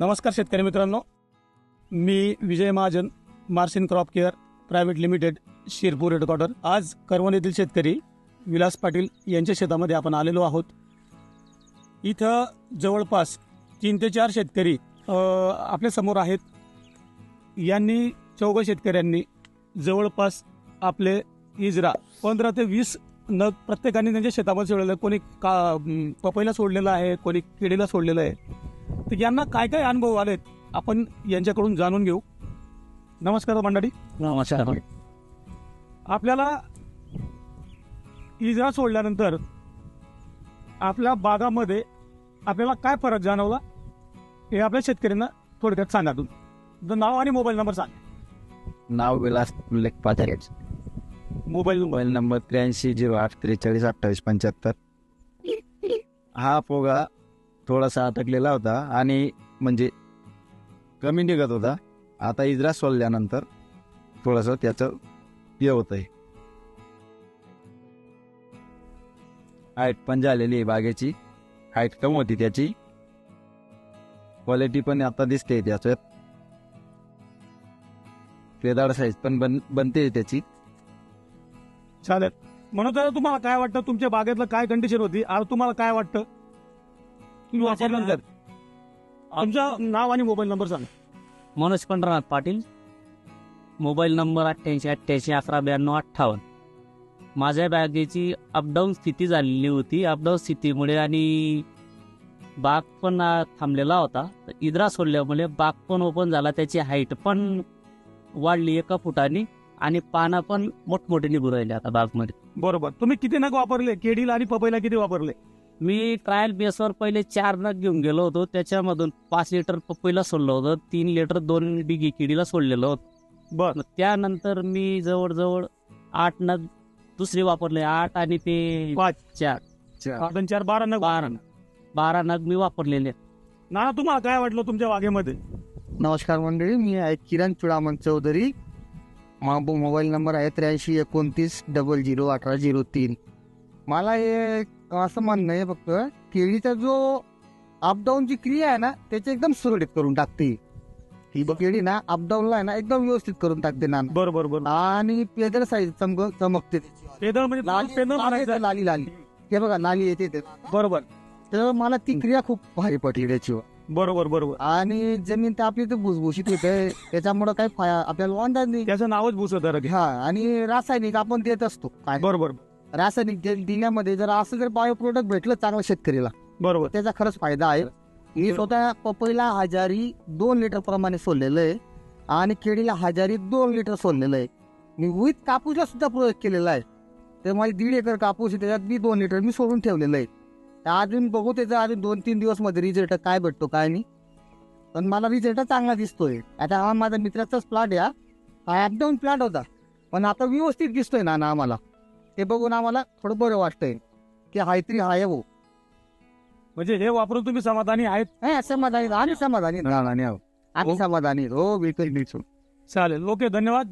नमस्कार शेतकरी मित्रांनो, मी Vijay Mahajan, Marsin crop care private limited, Shirpur headquarter. आज करवण येथील शेतकरी विलास पाटील यांच्या शेतामध्ये आपण आलेलो आहोत. इथं जवळपास 3 ते 4 शेतकरी आपल्या समोर आहेत. यांनी 4 शेतकऱ्यांनी जवळपास आपले इजरा 15 ते 20 नग प्रत्येकाने त्यांच्या शेतामध्ये सोडलेलं आहे. कोणी पपईला सोडलेलं आहे, कोणी केळीला सोडलेलं आहे. तर यांना काय काय अनुभव आलेत आपण यांच्याकडून जाणून घेऊ. नमस्कार मंडळी. नमस्कार. आपल्याला इजरा सोडल्यानंतर आपल्या बागामध्ये आपल्याला काय फरक जाणवला हे आपल्या शेतकऱ्यांना थोडक्यात सांगा. तुमचं नाव आणि मोबाईल नंबर सांगा. नाव विलास उल्लेख पाटील. Mobile number 8308432875. हा पोगा थोडासा अटकलेला होता आणि म्हणजे कमी निघत होता. आता इजरा सोडल्यानंतर थोडंसं त्याचं हे होत आहे. हाईट पण झालेली आहे बागेची. हाईट कमी होती त्याची. क्वालिटी पण आता दिसते त्याच्यात. पेदाड साईज पण बनते त्याची. चालेल. म्हणून तर तुम्हाला काय वाटतं, तुमच्या बागेतलं काय कंडिशन होती, आज तुम्हाला काय वाटतं तुम्ही वापरल्यानंतर? तुमचं नाव आणि मोबाईल नंबर सांगा. मनोज पंढरनाथ पाटील. Mobile number 8888119258. माझ्या बॅगेची अपडाऊन स्थिती झालेली होती. अपडाऊन स्थितीमुळे आणि बाग पण थांबलेला होता. इद्रा सोडल्यामुळे बाग पण ओपन झाला. त्याची हाईट पण वाढली 1 फुटाने आणि पानं पण मोठमोठे निघू राहिले आता बागमध्ये. बरोबर. तुम्ही किती नग वापरले केळीला आणि पपईला, किती वापरले? मी ट्रायल बेसवर पहिले 4 नग घेऊन गेलो होतो. त्याच्यामधून 5 लिटर पपईला सोडलं होतं, 3 लिटर 2 बिगी केळीला सोडलेलं होतं. बरं. त्यानंतर मी जवळजवळ 8 नग दुसरे वापरले. 8 आणि ते 5 4 4 12 नग. 12 नग मी वापरलेले. ना तुम्हाला काय वाटलं तुमच्या बागेमध्ये? नमस्कार मंडळी, मी आहे किरण चुडामन चौधरी. मोबाईल नंबर आहे 8329001803. मला हे असं म्हणणं आहे, फक्त केळीचा जो अपडाऊनची क्रिया आहे ना, त्याची एकदम सुरळीत करून टाकते ही केळी ना. अपडाऊनला आहे ना एकदम व्यवस्थित करून टाकते ना. बरोबर बरोबर. आणि पेदळ साईज चमकते त्याची. पेदळ म्हणजे पेदळ म्हणायचं. लाली लाली हे बघा, लाली येते ते. बरोबर. तर मला ती क्रिया खूप भारी पडली त्याची. बरोबर बरोबर. आणि जमीन तर आपली तर भुसभुशीत होते, त्याच्यामुळे काही आपल्याला अंदाज नाही. त्याचं नावच भुसवतं. हा, आणि रासायनिक आपण देत असतो काय. बरोबर. रासायनिक दिल्यामध्ये जर असं जर बायो प्रोडक्ट भेटलं चांगलं शेतकरीला, बरोबर, त्याचा खरंच फायदा आहे. मी स्वतः पपईला हजारी 2 लिटर प्रमाणे सोडलेलं आहे आणि केळीला हजारी 2 लिटर सोडलेलं आहे. मी विथ कापूसला सुद्धा प्रयोग केलेला आहे. तर माझी 1.5 एकर कापूस आहे, त्याच्यात मी 2 लिटर मी सोडून ठेवलेलं आहे. अजून बघू त्याचा अजून 2-3 दिवस मध्ये रिझल्ट काय भेटतो काय नाही. पण मला रिझल्ट चांगला दिसतोय. आता हा माझा मित्राचाच प्लॉट आहे. हा अपडाऊन प्लॉट होता, पण आता व्यवस्थित दिसतोय ना आम्हाला. ते बघून आम्हाला थोडं बरं वाटतंय की हायतरी हाय हो. म्हणजे हे वापरून तुम्ही समाधानी आहेत? समाधानी आणि समाधानी आणि आम्ही समाधानी हो. बिलकुल. चालेल. ओके, धन्यवाद.